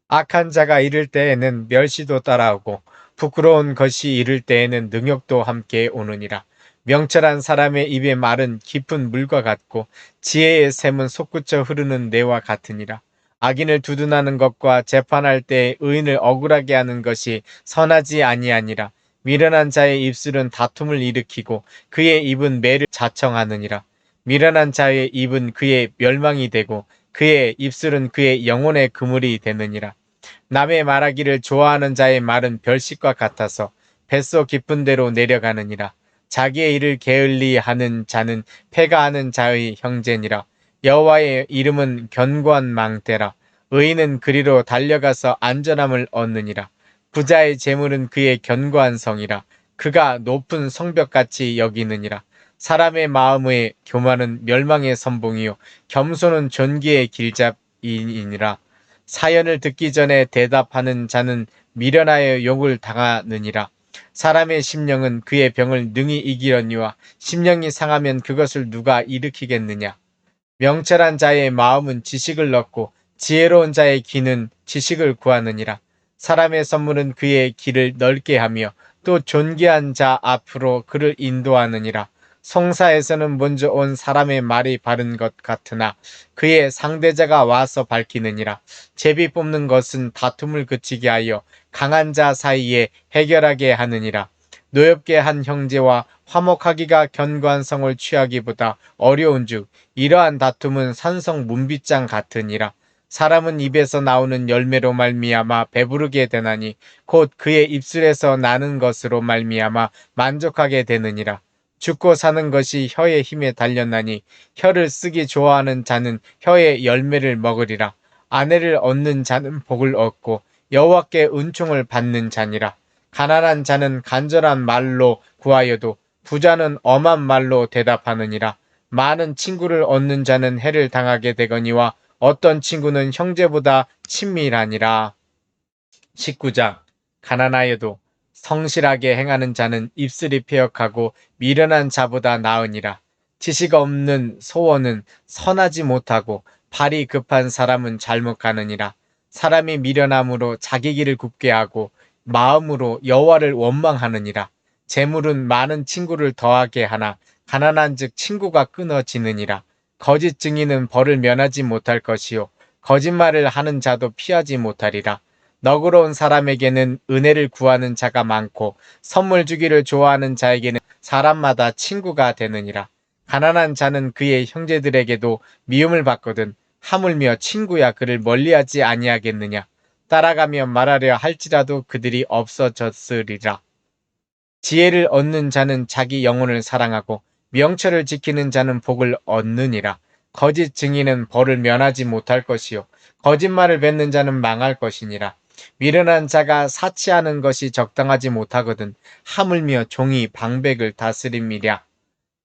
악한 자가 이를 때에는 멸시도 따라오고 부끄러운 것이 이를 때에는 능욕도 함께 오느니라. 명철한 사람의 입의 말은 깊은 물과 같고 지혜의 샘은 솟구쳐 흐르는 내와 같으니라. 악인을 두둔하는 것과 재판할 때 의인을 억울하게 하는 것이 선하지 아니하니라. 미련한 자의 입술은 다툼을 일으키고 그의 입은 매를 자청하느니라. 미련한 자의 입은 그의 멸망이 되고 그의 입술은 그의 영혼의 그물이 되느니라. 남의 말하기를 좋아하는 자의 말은 별식과 같아서 뱃속 깊은 데로 내려가느니라. 자기의 일을 게을리하는 자는 패가하는 자의 형제니라. 여호와의 이름은 견고한 망대라. 의인은 그리로 달려가서 안전함을 얻느니라. 부자의 재물은 그의 견고한 성이라. 그가 높은 성벽같이 여기느니라. 사람의 마음의 교만은 멸망의 선봉이요 겸손은 존귀의 길잡이니라. 사연을 듣기 전에 대답하는 자는 미련하여 욕을 당하느니라. 사람의 심령은 그의 병을 능히 이기려니와 심령이 상하면 그것을 누가 일으키겠느냐. 명철한 자의 마음은 지식을 얻고 지혜로운 자의 귀는 지식을 구하느니라. 사람의 선물은 그의 길을 넓게 하며 또 존귀한 자 앞으로 그를 인도하느니라. 성사에서는 먼저 온 사람의 말이 바른 것 같으나 그의 상대자가 와서 밝히느니라. 제비 뽑는 것은 다툼을 그치게 하여 강한 자 사이에 해결하게 하느니라. 노엽게 한 형제와 화목하기가 견고한 성을 취하기보다 어려운즉 이러한 다툼은 산성 문빗장 같으니라. 사람은 입에서 나오는 열매로 말미암아 배부르게 되나니 곧 그의 입술에서 나는 것으로 말미암아 만족하게 되느니라. 죽고 사는 것이 혀의 힘에 달렸나니 혀를 쓰기 좋아하는 자는 혀의 열매를 먹으리라. 아내를 얻는 자는 복을 얻고 여호와께 은총을 받는 자니라. 가난한 자는 간절한 말로 구하여도 부자는 엄한 말로 대답하느니라. 많은 친구를 얻는 자는 해를 당하게 되거니와 어떤 친구는 형제보다 친밀하니라. 19장 가난하여도 성실하게 행하는 자는 입술이 패역하고 미련한 자보다 나으니라. 지식 없는 소원은 선하지 못하고 발이 급한 사람은 잘못 가느니라. 사람이 미련함으로 자기 길을 굽게 하고 마음으로 여호와를 원망하느니라. 재물은 많은 친구를 더하게 하나 가난한즉 친구가 끊어지느니라. 거짓 증인은 벌을 면하지 못할 것이요 거짓말을 하는 자도 피하지 못하리라. 너그러운 사람에게는 은혜를 구하는 자가 많고 선물 주기를 좋아하는 자에게는 사람마다 친구가 되느니라. 가난한 자는 그의 형제들에게도 미움을 받거든 하물며 친구야 그를 멀리하지 아니하겠느냐. 따라가며 말하려 할지라도 그들이 없어졌으리라. 지혜를 얻는 자는 자기 영혼을 사랑하고 명철을 지키는 자는 복을 얻느니라. 거짓 증인은 벌을 면하지 못할 것이요 거짓말을 뱉는 자는 망할 것이니라. 미련한 자가 사치하는 것이 적당하지 못하거든 하물며 종이 방백을 다스림이랴.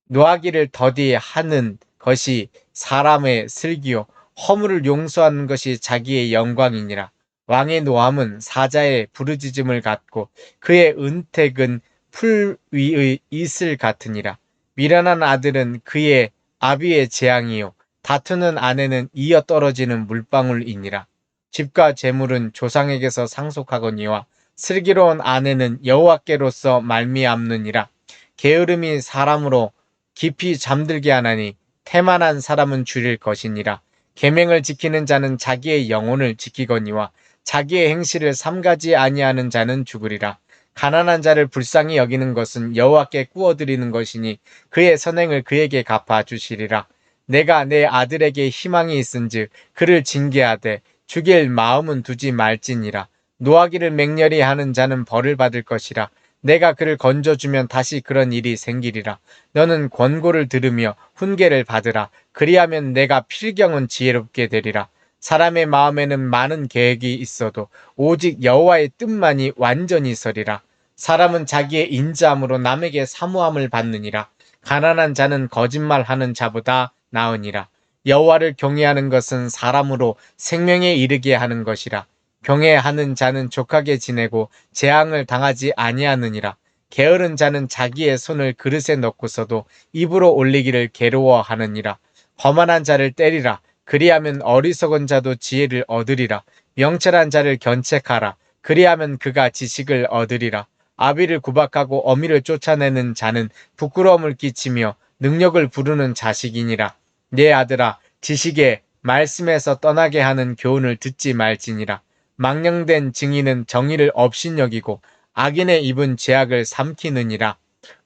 노하기를 더디하는 것이 사람의 슬기요 허물을 용서하는 것이 자기의 영광이니라. 왕의 노함은 사자의 부르짖음을 같고 그의 은택은 풀 위의 이슬 같으니라. 미련한 아들은 그의 아비의 재앙이요 다투는 아내는 이어 떨어지는 물방울이니라. 집과 재물은 조상에게서 상속하거니와 슬기로운 아내는 여호와께로서 말미암느니라. 게으름이 사람으로 깊이 잠들게 하나니 태만한 사람은 줄일 것이니라. 계명을 지키는 자는 자기의 영혼을 지키거니와 자기의 행실을 삼가지 아니하는 자는 죽으리라. 가난한 자를 불쌍히 여기는 것은 여호와께 꾸어드리는 것이니 그의 선행을 그에게 갚아 주시리라. 내가 내 아들에게 희망이 있은즉 그를 징계하되 죽일 마음은 두지 말지니라. 노하기를 맹렬히 하는 자는 벌을 받을 것이라. 내가 그를 건져주면 다시 그런 일이 생기리라. 너는 권고를 들으며 훈계를 받으라. 그리하면 내가 필경은 지혜롭게 되리라. 사람의 마음에는 많은 계획이 있어도 오직 여호와의 뜻만이 완전히 서리라. 사람은 자기의 인자함으로 남에게 사모함을 받느니라. 가난한 자는 거짓말하는 자보다 나으니라. 여호와를 경외하는 것은 사람으로 생명에 이르게 하는 것이라. 경외하는 자는 족하게 지내고 재앙을 당하지 아니하느니라. 게으른 자는 자기의 손을 그릇에 넣고서도 입으로 올리기를 괴로워하느니라. 거만한 자를 때리라. 그리하면 어리석은 자도 지혜를 얻으리라. 명철한 자를 견책하라. 그리하면 그가 지식을 얻으리라. 아비를 구박하고 어미를 쫓아내는 자는 부끄러움을 끼치며 능력을 부르는 자식이니라. 내 아들아, 지식의 말씀에서 떠나게 하는 교훈을 듣지 말지니라. 망령된 증인은 정의를 업신여기고 악인의 입은 죄악을 삼키느니라.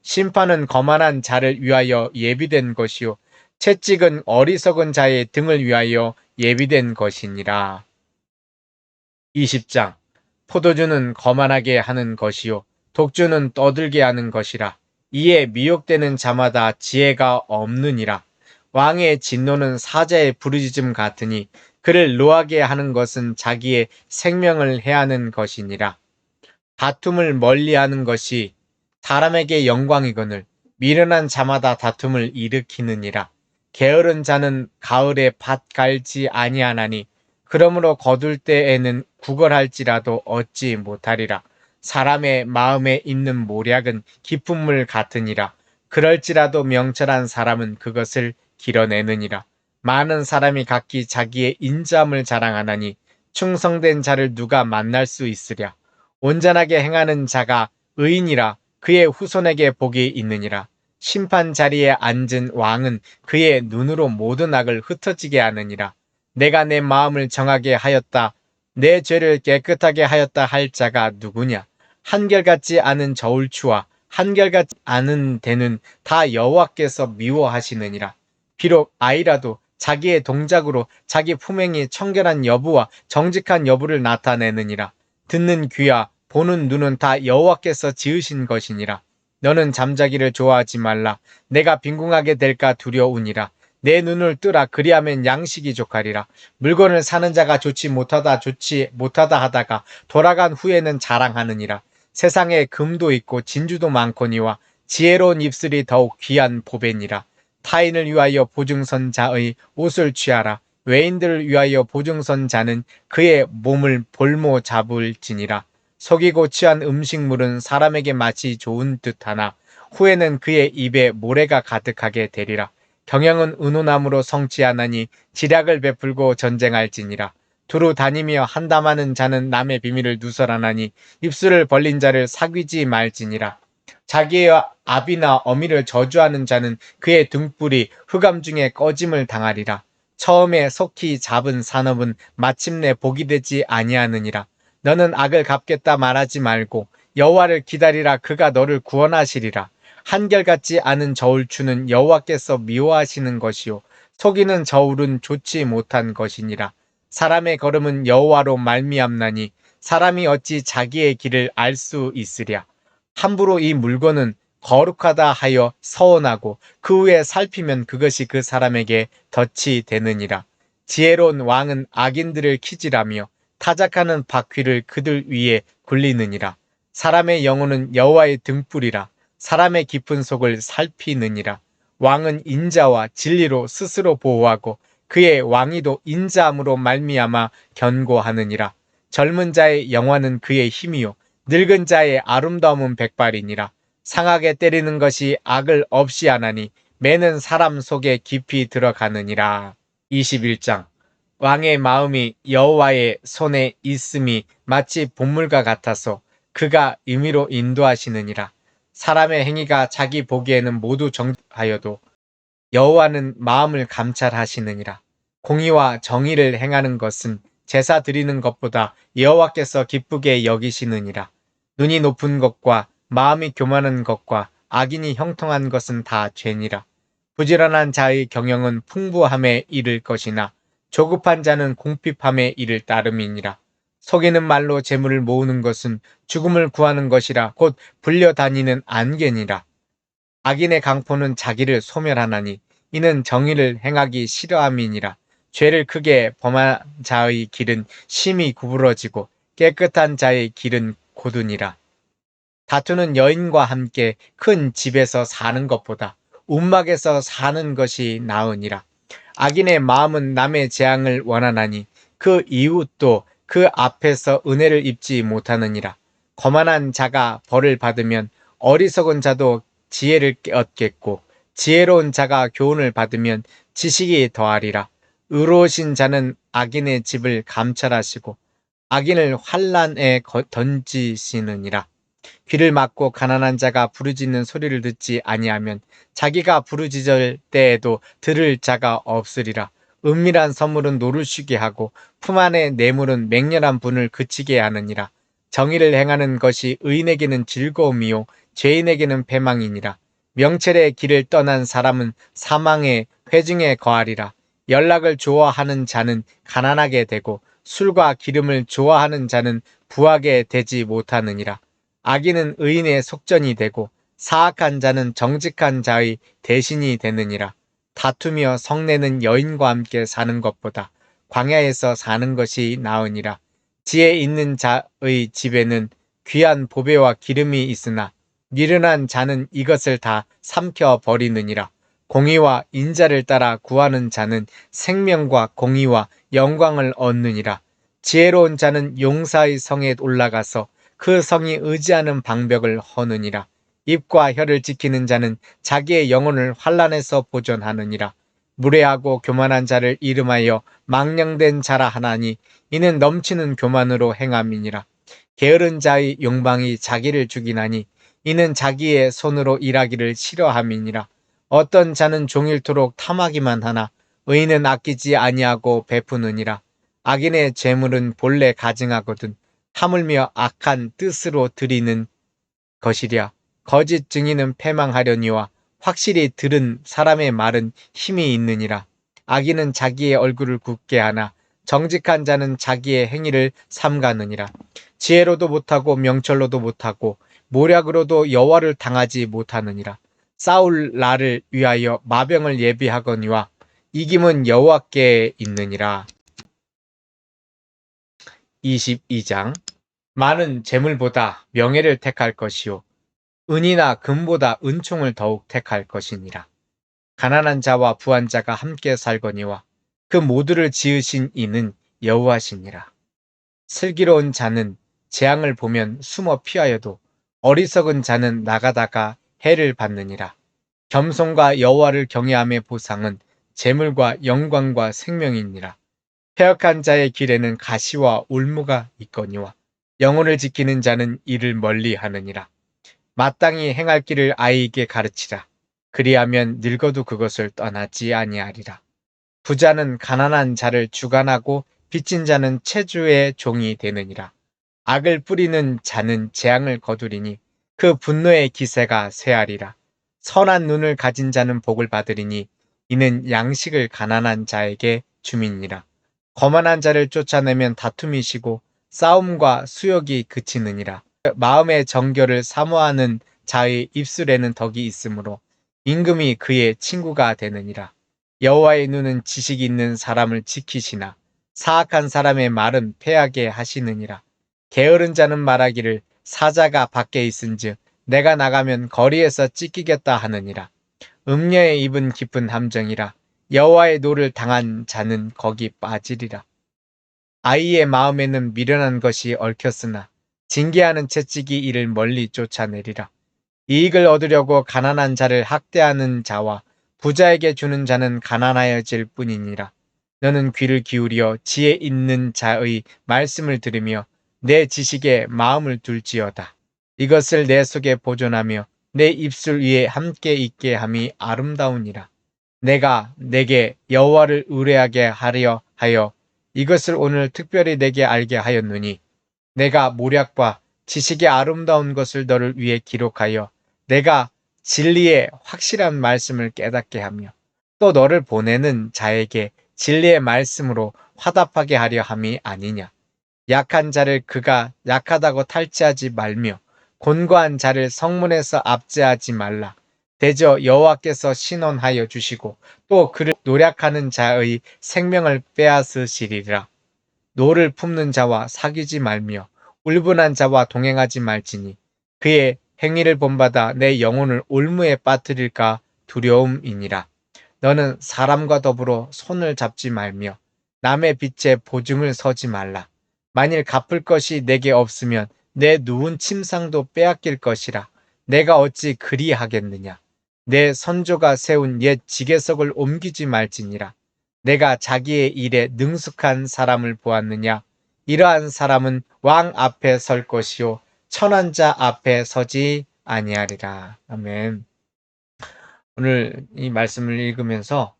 심판은 거만한 자를 위하여 예비된 것이요 채찍은 어리석은 자의 등을 위하여 예비된 것이니라. 20장 포도주는 거만하게 하는 것이요 독주는 떠들게 하는 것이라. 이에 미혹되는 자마다 지혜가 없느니라. 왕의 진노는 사자의 부르짖음 같으니 그를 노하게 하는 것은 자기의 생명을 해하는 것이니라. 다툼을 멀리하는 것이 사람에게 영광이거늘 미련한 자마다 다툼을 일으키느니라. 게으른 자는 가을에 밭 갈지 아니하나니 그러므로 거둘 때에는 구걸할지라도 얻지 못하리라. 사람의 마음에 있는 모략은 깊은 물 같으니라. 그럴지라도 명철한 사람은 그것을 길어내느니라. 많은 사람이 각기 자기의 인자함을 자랑하나니 충성된 자를 누가 만날 수 있으랴. 온전하게 행하는 자가 의인이라. 그의 후손에게 복이 있느니라. 심판 자리에 앉은 왕은 그의 눈으로 모든 악을 흩어지게 하느니라. 내가 내 마음을 정하게 하였다. 내 죄를 깨끗하게 하였다 할 자가 누구냐? 한결같지 않은 저울추와 한결같지 않은 대는 다 여호와께서 미워하시느니라. 비록 아이라도 자기의 동작으로 자기 품행이 청결한 여부와 정직한 여부를 나타내느니라. 듣는 귀와 보는 눈은 다 여호와께서 지으신 것이니라. 너는 잠자기를 좋아하지 말라. 내가 빈궁하게 될까 두려우니라. 내 눈을 뜨라. 그리하면 양식이 족하리라. 물건을 사는 자가 좋지 못하다 하다가 돌아간 후에는 자랑하느니라. 세상에 금도 있고 진주도 많거니와 지혜로운 입술이 더욱 귀한 보배니라. 타인을 위하여 보증선 자의 옷을 취하라. 외인들을 위하여 보증선 자는 그의 몸을 볼모 잡을지니라. 속이고 취한 음식물은 사람에게 맛이 좋은 듯하나 후에는 그의 입에 모래가 가득하게 되리라. 경영은 의논함으로 성취하나니 지략을 베풀고 전쟁할지니라. 두루 다니며 한담하는 자는 남의 비밀을 누설하나니 입술을 벌린 자를 사귀지 말지니라. 자기의 아비나 어미를 저주하는 자는 그의 등불이 흑암 중에 꺼짐을 당하리라. 처음에 속히 잡은 산업은 마침내 복이 되지 아니하느니라. 너는 악을 갚겠다 말하지 말고 여호와를 기다리라. 그가 너를 구원하시리라. 한결같지 않은 저울추는 여호와께서 미워하시는 것이요 속이는 저울은 좋지 못한 것이니라. 사람의 걸음은 여호와로 말미암나니 사람이 어찌 자기의 길을 알 수 있으랴. 함부로 이 물건은 거룩하다 하여 서원하고 그 후에 살피면 그것이 그 사람에게 덫이 되느니라. 지혜로운 왕은 악인들을 키질하며 타작하는 바퀴를 그들 위에 굴리느니라. 사람의 영혼은 여호와의 등불이라. 사람의 깊은 속을 살피느니라. 왕은 인자와 진리로 스스로 보호하고 그의 왕위도 인자함으로 말미암아 견고하느니라. 젊은 자의 영화는 그의 힘이요 늙은 자의 아름다움은 백발이니라. 상하게 때리는 것이 악을 없이 하나니 매는 사람 속에 깊이 들어가느니라. 21장. 왕의 마음이 여호와의 손에 있음이 마치 본물과 같아서 그가 임의로 인도하시느니라. 사람의 행위가 자기 보기에는 모두 정하여도 여호와는 마음을 감찰하시느니라. 공의와 정의를 행하는 것은 제사 드리는 것보다 여호와께서 기쁘게 여기시느니라. 눈이 높은 것과 마음이 교만한 것과 악인이 형통한 것은 다 죄니라. 부지런한 자의 경영은 풍부함에 이를 것이나 조급한 자는 궁핍함에 이를 따름이니라. 속이는 말로 재물을 모으는 것은 죽음을 구하는 것이라 곧 불려다니는 안개니라. 악인의 강포는 자기를 소멸하나니 이는 정의를 행하기 싫어함이니라. 죄를 크게 범한 자의 길은 심히 구부러지고 깨끗한 자의 길은 고두니라. 다투는 여인과 함께 큰 집에서 사는 것보다 움막에서 사는 것이 나으니라. 악인의 마음은 남의 재앙을 원하나니 그 이웃도 그 앞에서 은혜를 입지 못하느니라. 거만한 자가 벌을 받으면 어리석은 자도 지혜를 얻겠고 지혜로운 자가 교훈을 받으면 지식이 더하리라. 의로우신 자는 악인의 집을 감찰하시고 악인을 환난에 던지시느니라. 귀를 막고 가난한 자가 부르짖는 소리를 듣지 아니하면 자기가 부르짖을 때에도 들을 자가 없으리라. 은밀한 선물은 노를 쉬게 하고 품 안의 뇌물은 맹렬한 분을 그치게 하느니라. 정의를 행하는 것이 의인에게는 즐거움이요 죄인에게는 패망이니라. 명철의 길을 떠난 사람은 사망의 회중에 거하리라. 연락을 좋아하는 자는 가난하게 되고 술과 기름을 좋아하는 자는 부하게 되지 못하느니라. 악인은 의인의 속전이 되고 사악한 자는 정직한 자의 대신이 되느니라. 다투며 성내는 여인과 함께 사는 것보다 광야에서 사는 것이 나으니라. 지혜 있는 자의 집에는 귀한 보배와 기름이 있으나 미련한 자는 이것을 다 삼켜 버리느니라. 공의와 인자를 따라 구하는 자는 생명과 공의와 영광을 얻느니라. 지혜로운 자는 용사의 성에 올라가서 그 성이 의지하는 방벽을 허느니라. 입과 혀를 지키는 자는 자기의 영혼을 환난에서 보존하느니라. 무례하고 교만한 자를 이름하여 망령된 자라 하나니 이는 넘치는 교만으로 행함이니라. 게으른 자의 욕망이 자기를 죽이나니 이는 자기의 손으로 일하기를 싫어함이니라. 어떤 자는 종일토록 탐하기만 하나 의인은 아끼지 아니하고 베푸느니라. 악인의 재물은 본래 가증하거든 하물며 악한 뜻으로 드리는 것이랴. 거짓 증인은 패망하려니와 확실히 들은 사람의 말은 힘이 있느니라. 악인은 자기의 얼굴을 굳게 하나 정직한 자는 자기의 행위를 삼가느니라. 지혜로도 못하고 명철로도 못하고 모략으로도 여호와를 당하지 못하느니라. 싸울 날을 위하여 마병을 예비하거니와 이김은 여호와께 있느니라. 22장. 많은 재물보다 명예를 택할 것이요 은이나 금보다 은총을 더욱 택할 것이니라. 가난한 자와 부한 자가 함께 살거니와 그 모두를 지으신 이는 여호와시니라. 슬기로운 자는 재앙을 보면 숨어 피하여도 어리석은 자는 나가다가 해를 받느니라. 겸손과 여호와를 경외함의 보상은 재물과 영광과 생명이니라. 패역한 자의 길에는 가시와 올무가 있거니와 영혼을 지키는 자는 이를 멀리하느니라. 마땅히 행할 길을 아이에게 가르치라. 그리하면 늙어도 그것을 떠나지 아니하리라. 부자는 가난한 자를 주관하고 빚진 자는 채주의 종이 되느니라. 악을 뿌리는 자는 재앙을 거두리니 그 분노의 기세가 쇠하리라. 선한 눈을 가진 자는 복을 받으리니 이는 양식을 가난한 자에게 주민이라. 거만한 자를 쫓아내면 다툼이 시고 싸움과 수욕이 그치느니라. 마음의 정결을 사모하는 자의 입술에는 덕이 있으므로 임금이 그의 친구가 되느니라. 여호와의 눈은 지식이 있는 사람을 지키시나 사악한 사람의 말은 패하게 하시느니라. 게으른 자는 말하기를 사자가 밖에 있은즉 내가 나가면 거리에서 찢기겠다 하느니라. 음녀의 입은 깊은 함정이라. 여호와의 노를 당한 자는 거기 빠지리라. 아이의 마음에는 미련한 것이 얽혔으나 징계하는 채찍이 이를 멀리 쫓아내리라. 이익을 얻으려고 가난한 자를 학대하는 자와 부자에게 주는 자는 가난하여질 뿐이니라. 너는 귀를 기울여 지혜 있는 자의 말씀을 들으며 내 지식에 마음을 둘지어다. 이것을 내 속에 보존하며 내 입술 위에 함께 있게 함이 아름다우니라. 내가 내게 여호와를 의뢰하게 하려 하여 이것을 오늘 특별히 내게 알게 하였노니 내가 모략과 지식의 아름다운 것을 너를 위해 기록하여 내가 진리의 확실한 말씀을 깨닫게 하며 또 너를 보내는 자에게 진리의 말씀으로 화답하게 하려 함이 아니냐. 약한 자를 그가 약하다고 탈취하지 말며 곤고한 자를 성문에서 압제하지 말라. 대저 여호와께서 신원하여 주시고 또 그를 노략하는 자의 생명을 빼앗으시리라. 노를 품는 자와 사귀지 말며 울분한 자와 동행하지 말지니 그의 행위를 본받아 내 영혼을 올무에 빠뜨릴까 두려움이니라. 너는 사람과 더불어 손을 잡지 말며 남의 빚에 보증을 서지 말라. 만일 갚을 것이 내게 없으면 내 누운 침상도 빼앗길 것이라. 내가 어찌 그리하겠느냐. 내 선조가 세운 옛 지게석을 옮기지 말지니라. 내가 자기의 일에 능숙한 사람을 보았느냐. 이러한 사람은 왕 앞에 설 것이요 천한 자 앞에 서지 아니하리라. 아멘. 오늘 이 말씀을 읽으면서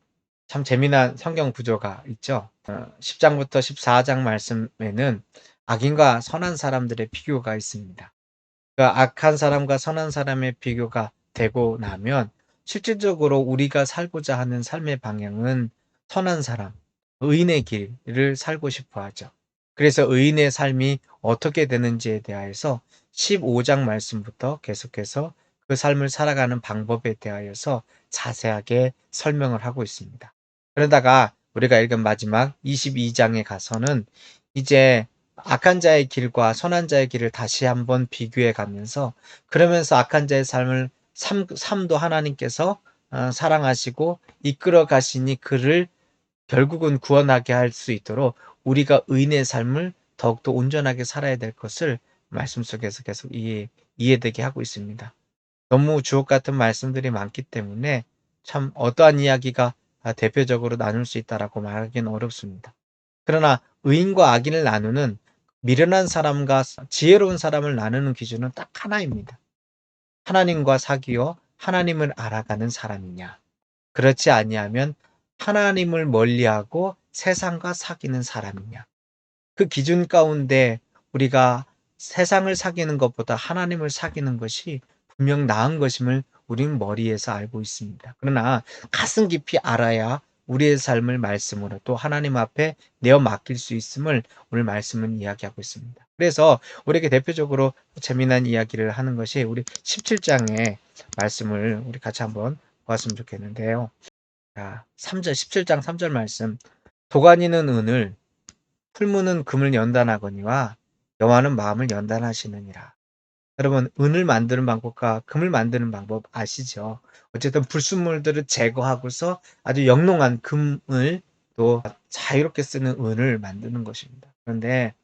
참 재미난 성경 구조가 있죠. 10장부터 14장 말씀에는 악인과 선한 사람들의 비교가 있습니다. 그 악한 사람과 선한 사람의 비교가 되고 나면 실질적으로 우리가 살고자 하는 삶의 방향은 선한 사람, 의인의 길을 살고 싶어 하죠. 그래서 의인의 삶이 어떻게 되는지에 대하여서 15장 말씀부터 계속해서 그 삶을 살아가는 방법에 대하여서 자세하게 설명을 하고 있습니다. 그러다가 우리가 읽은 마지막 22장에 가서는 이제 악한 자의 길과 선한 자의 길을 다시 한번 비교해 가면서 그러면서 악한 자의 삶을 삶도 하나님께서 사랑하시고 이끌어 가시니 그를 결국은 구원하게 할 수 있도록 우리가 의인의 삶을 더욱더 온전하게 살아야 될 것을 말씀 속에서 계속 이해되게 하고 있습니다. 너무 주옥 같은 말씀들이 많기 때문에 참 어떠한 이야기가 대표적으로 나눌 수 있다라고 말하기는 어렵습니다. 그러나 의인과 악인을 나누는 미련한 사람과 지혜로운 사람을 나누는 기준은 딱 하나입니다. 하나님과 사귀어 하나님을 알아가는 사람이냐. 그렇지 아니하면 하나님을 멀리하고 세상과 사귀는 사람이냐. 그 기준 가운데 우리가 세상을 사귀는 것보다 하나님을 사귀는 것이 분명 나은 것임을 우리는 머리에서 알고 있습니다. 그러나 가슴 깊이 알아야 우리의 삶을 말씀으로 또 하나님 앞에 내어 맡길 수 있음을 오늘 말씀은 이야기하고 있습니다. 그래서 우리에게 대표적으로 재미난 이야기를 하는 것이 우리 17장의 말씀을 우리 같이 한번 보았으면 좋겠는데요. 자, 3절, 17장 3절 말씀. 도가니는 은을, 풀무는 금을 연단하거니와 여호와는 마음을 연단하시느니라. 여러분, 은을 만드는 방법과 금을 만드는 방법 아시죠? 어쨌든 불순물들을 제거하고서 아주 영롱한 금을 또 자유롭게 쓰는 은을 만드는 것입니다. 그런데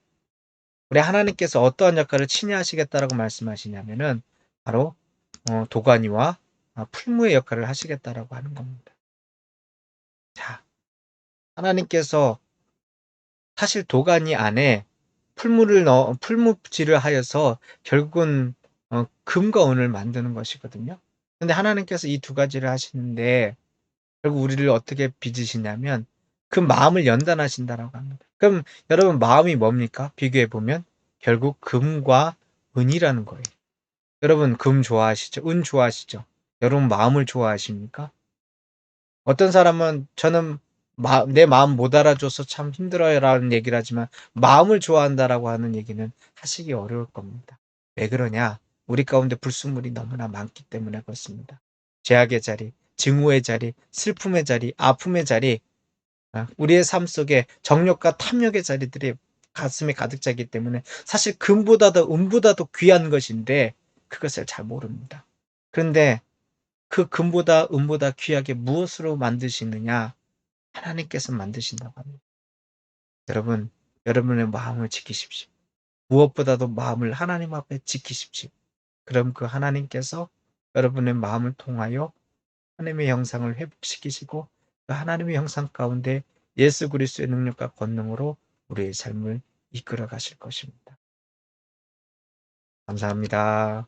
우리 하나님께서 어떠한 역할을 친히 하시겠다라고 말씀하시냐면은 바로 도가니와 풀무의 역할을 하시겠다라고 하는 겁니다. 자, 하나님께서 사실 도가니 안에 풀무질을 하여서 결국은 금과 은을 만드는 것이거든요. 근데 하나님께서 이 두 가지를 하시는데 결국 우리를 어떻게 빚으시냐면 그 마음을 연단하신다라고 합니다. 그럼 여러분 마음이 뭡니까? 비교해 보면 결국 금과 은이라는 거예요. 여러분 금 좋아하시죠? 은 좋아하시죠? 여러분 마음을 좋아하십니까? 어떤 사람은 저는 내 마음 못 알아줘서 참 힘들어요라는 얘기를 하지만 마음을 좋아한다라고 하는 얘기는 하시기 어려울 겁니다. 왜 그러냐? 우리 가운데 불순물이 너무나 많기 때문에 그렇습니다. 죄악의 자리, 증오의 자리, 슬픔의 자리, 아픔의 자리, 우리의 삶 속에 정욕과 탐욕의 자리들이 가슴에 가득 차기 때문에 사실 금보다도 은보다도 귀한 것인데 그것을 잘 모릅니다. 그런데 그 금보다 은보다 귀하게 무엇으로 만드시느냐? 하나님께서 만드신다고 합니다. 여러분, 여러분의 마음을 지키십시오. 무엇보다도 마음을 하나님 앞에 지키십시오. 그럼 그 하나님께서 여러분의 마음을 통하여 하나님의 형상을 회복시키시고 그 하나님의 형상 가운데 예수 그리스도의 능력과 권능으로 우리의 삶을 이끌어 가실 것입니다. 감사합니다.